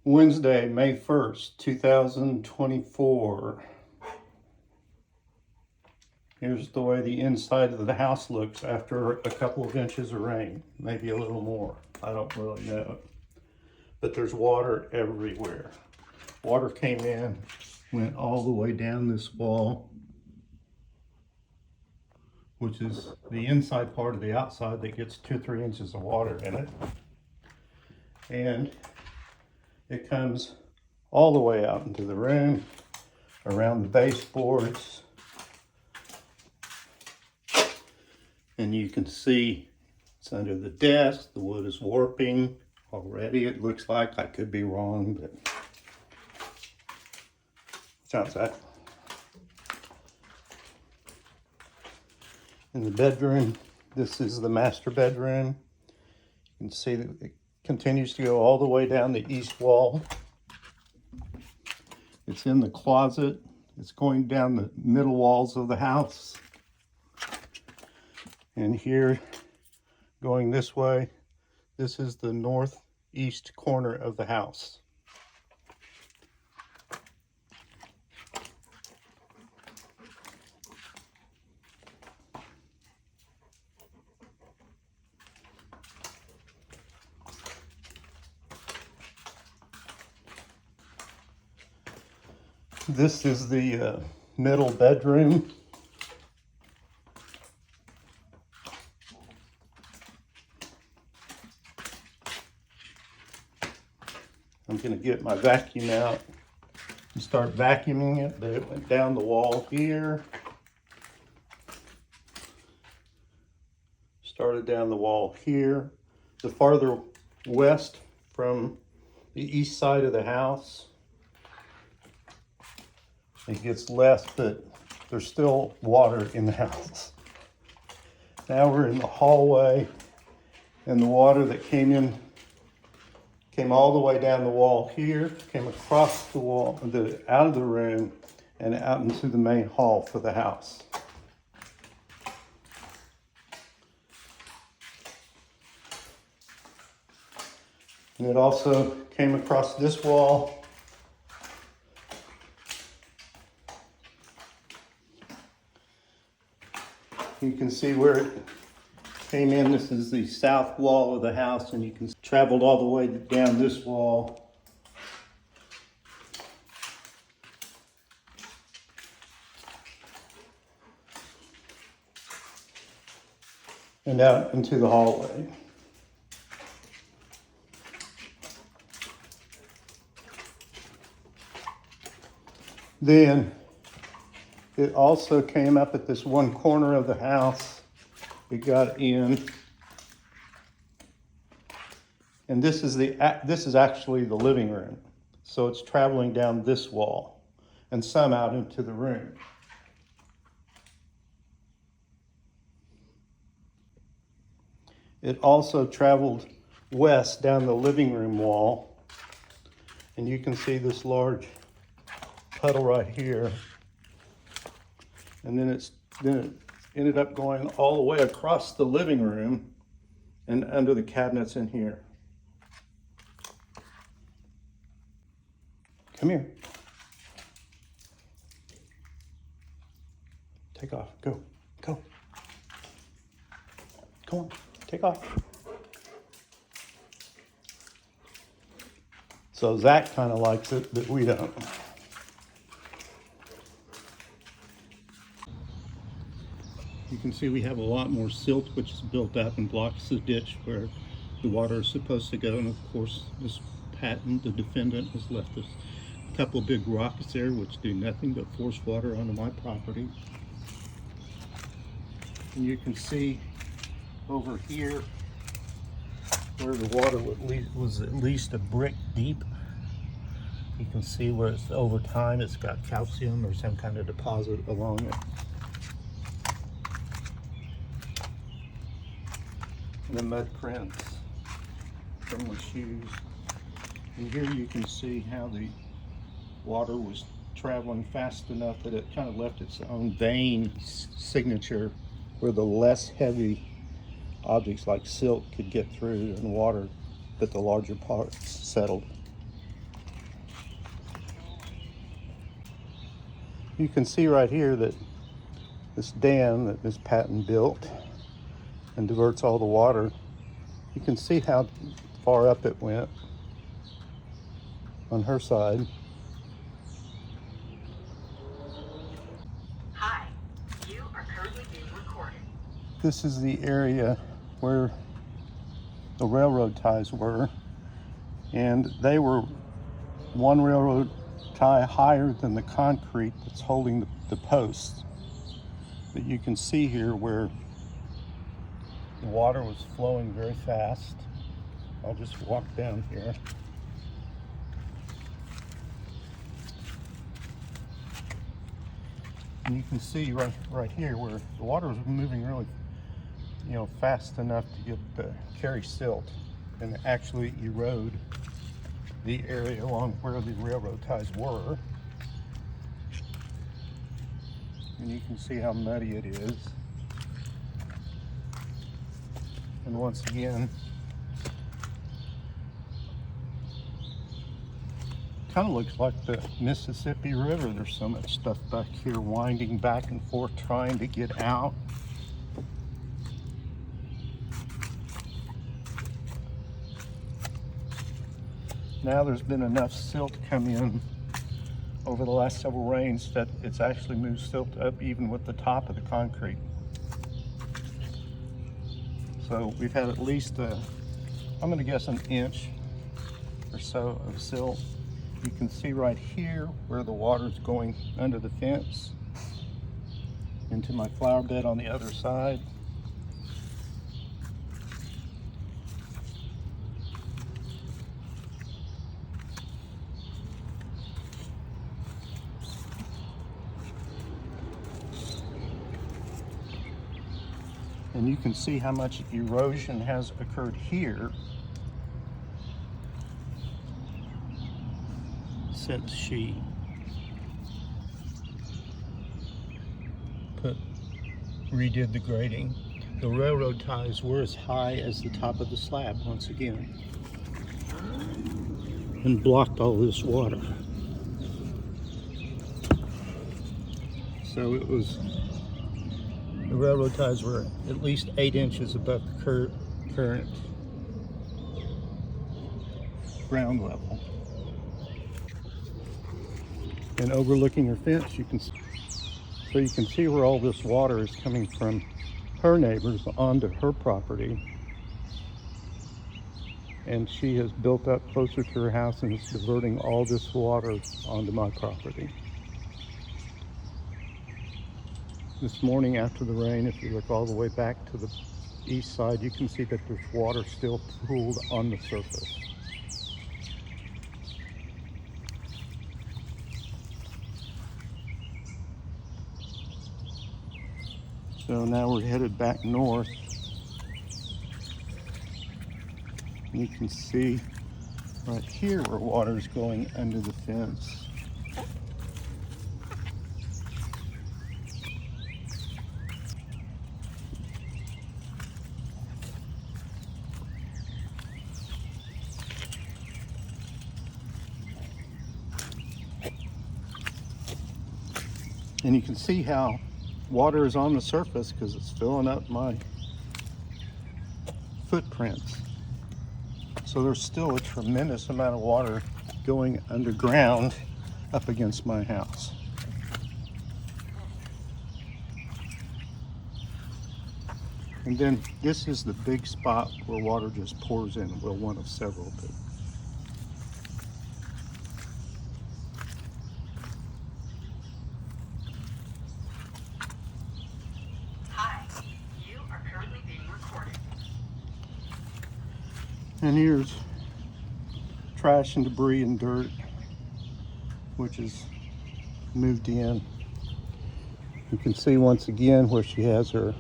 Wednesday, May 1st, 2024. Here's the way the inside of the house looks after a couple of inches of rain, maybe a little more. I don't really know. But there's water everywhere. Water came in, went all the way down this wall, which is the inside part of the outside that gets 2 or 3 inches of water in it. And it comes all the way out into the room, around the baseboards. And you can see it's under the desk. The wood is warping already, it looks like. I could be wrong, but sounds that. In the bedroom, this is the master bedroom. You can see that it continues to go all the way down the east wall. It's in the closet. It's going down the middle walls of the house. And here, going this way, this is the northeast corner of the house. This is the middle bedroom. I'm going to get my vacuum out and start vacuuming it, but it went down the wall here. Started down the wall here. The farther west from the east side of the house, it gets less, but there's still water in the house. Now we're in the hallway, and the water that came all the way down the wall here, came across the wall, out of the room, and out into the main hall for the house. And it also came across this wall. You can see where it came in. This is the south wall of the house, and you can traveled all the way down this wall. And out into the hallway. Then it also came up at this one corner of the house. It got in, and this is actually the living room. So it's traveling down this wall and some out into the room. It also traveled west down the living room wall, and you can see this large puddle right here. And then it ended up going all the way across the living room and under the cabinets in here. Come here. Take off. Go. Go. Come on. Take off. So Zach kind of likes it, but we don't. You can see we have a lot more silt which is built up and blocks the ditch where the water is supposed to go. And of course, this Patton, the defendant, has left us a couple of big rocks there which do nothing but force water onto my property. And you can see over here where the water was at least a brick deep. You can see where it's over time it's got calcium or some kind of deposit along it. The mud prints from the shoes. And here you can see how the water was traveling fast enough that it kind of left its own vein signature where the less heavy objects like silt could get through and water, but the larger parts settled. You can see right here that this dam that Miss Patton built and diverts all the water, you can see how far up it went on her side. Hi, you are currently being recorded. This is the area where the railroad ties were, and they were one railroad tie higher than the concrete that's holding the posts. But you can see here where the water was flowing very fast. I'll just walk down here. And you can see right here where the water was moving really, fast enough to get carry silt and actually erode the area along where the railroad ties were. And you can see how muddy it is. And once again, kind of looks like the Mississippi River. There's so much stuff back here winding back and forth trying to get out. Now there's been enough silt come in over the last several rains that it's actually moved silt up even with the top of the concrete. So we've had at least, I'm gonna guess an inch or so of silt. You can see right here where the water's going under the fence into my flower bed on the other side. And you can see how much erosion has occurred here since she redid the grading. The railroad ties were as high as the top of the slab once again and blocked all this water. So it was, the railroad ties were at least 8 inches above the current ground level. And overlooking her fence, you can see where all this water is coming from her neighbors onto her property. And she has built up closer to her house and is diverting all this water onto my property. This morning after the rain, if you look all the way back to the east side, you can see that there's water still pooled on the surface. So now we're headed back north. You can see right here where water is going under the fence. And you can see how water is on the surface because it's filling up my footprints. So there's still a tremendous amount of water going underground up against my house. And then this is the big spot where water just pours in. Well, one of several, but and here's trash and debris and dirt, which is moved in. You can see once again where she has her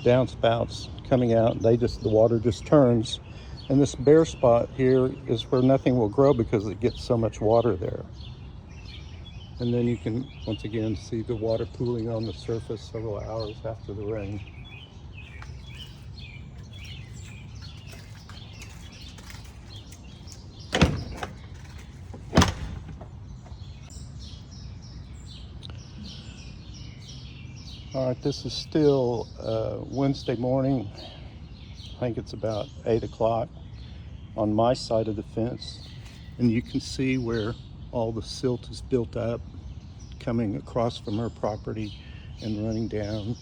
downspouts coming out. The water just turns. And this bare spot here is where nothing will grow because it gets so much water there. And then you can once again see the water pooling on the surface several hours after the rain. All right, this is still Wednesday morning. I think it's about 8 o'clock on my side of the fence. And you can see where all the silt is built up, coming across from her property and running down.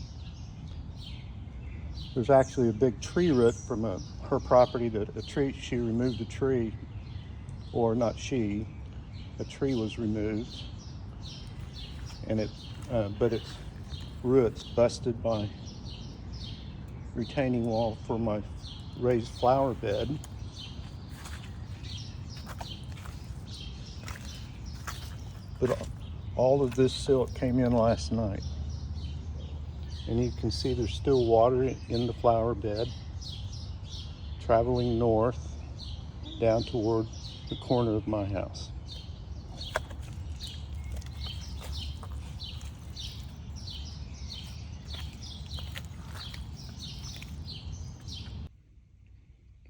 There's actually a big tree root from her property she removed a tree, or not she, a tree was removed. And but its roots busted my retaining wall for my raised flower bed. But all of this silt came in last night. And you can see there's still water in the flower bed, traveling north down toward the corner of my house.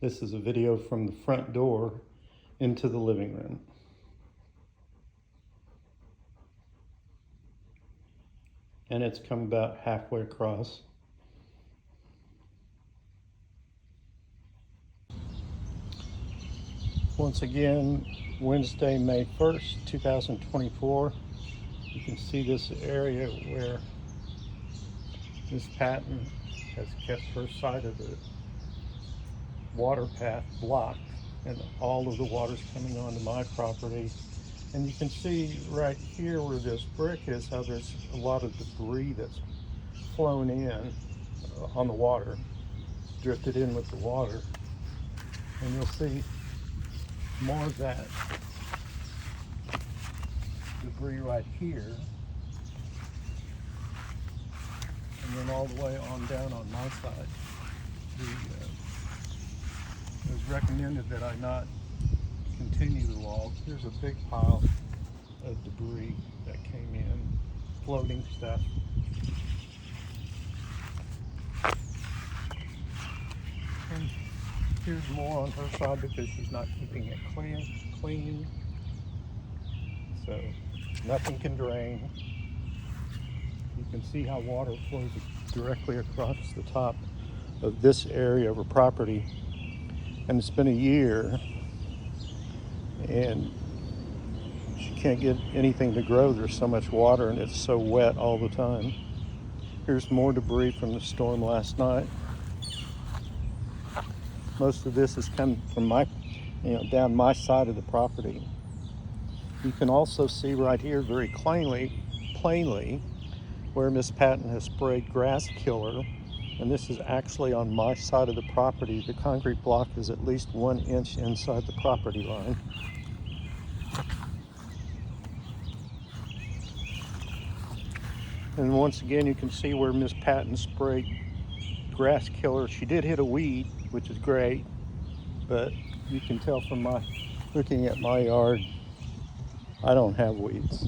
This is a video from the front door into the living room. And it's come about halfway across. Once again, Wednesday, May 1st, 2024. You can see this area where Miss Patton has kept her side of the water path blocked, and all of the water's coming onto my property. And you can see right here where this brick is how there's a lot of debris that's flown in on the water, drifted in with the water. And you'll see more of that debris right here. And then all the way on down on my side. It was recommended that I not continue the wall. Here's a big pile of debris that came in, floating stuff. And here's more on her side because she's not keeping it clean. So nothing can drain. You can see how water flows directly across the top of this area of her property. And it's been a year, and she can't get anything to grow. There's so much water and it's so wet all the time. Here's more debris from the storm last night. Most of this has come from down my side of the property. You can also see right here very plainly where Miss Patton has sprayed grass killer. And this is actually on my side of the property. The concrete block is at least 1 inch inside the property line. And once again, you can see where Miss Patton sprayed grass killer. She did hit a weed, which is great, but you can tell from looking at my yard, I don't have weeds.